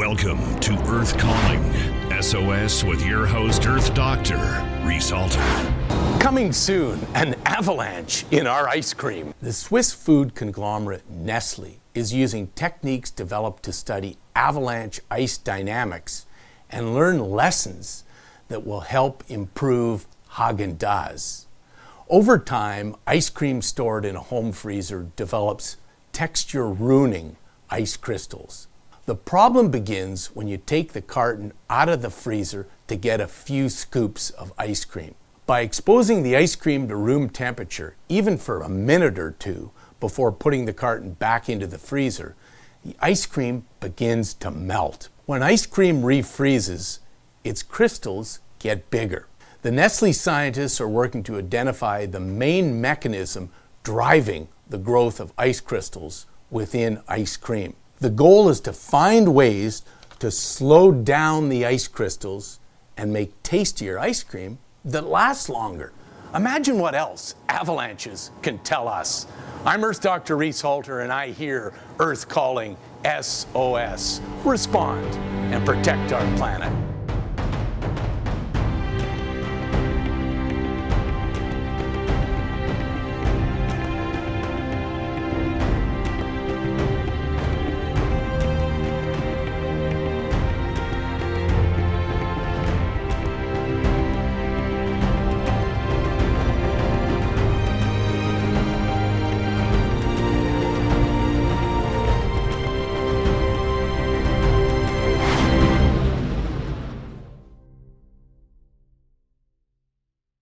Welcome to Earth Calling, SOS with your host, Earth Dr Reese Halter. Coming soon, an avalanche in our ice cream. The Swiss food conglomerate Nestle is using techniques developed to study avalanche ice dynamics and learn lessons that will help improve Haagen-Dazs. Over time, ice cream stored in a home freezer develops texture-ruining ice crystals. The problem begins when you take the carton out of the freezer to get a few scoops of ice cream. By exposing the ice cream to room temperature, even for a minute or two before putting the carton back into the freezer, the ice cream begins to melt. When ice cream refreezes, its crystals get bigger. The Nestle scientists are working to identify the main mechanism driving the growth of ice crystals within ice cream. The goal is to find ways to slow down the ice crystals and make tastier ice cream that lasts longer. Imagine what else avalanches can tell us. I'm Earth Dr Reese Halter, and I hear Earth calling SOS. Respond and protect our planet.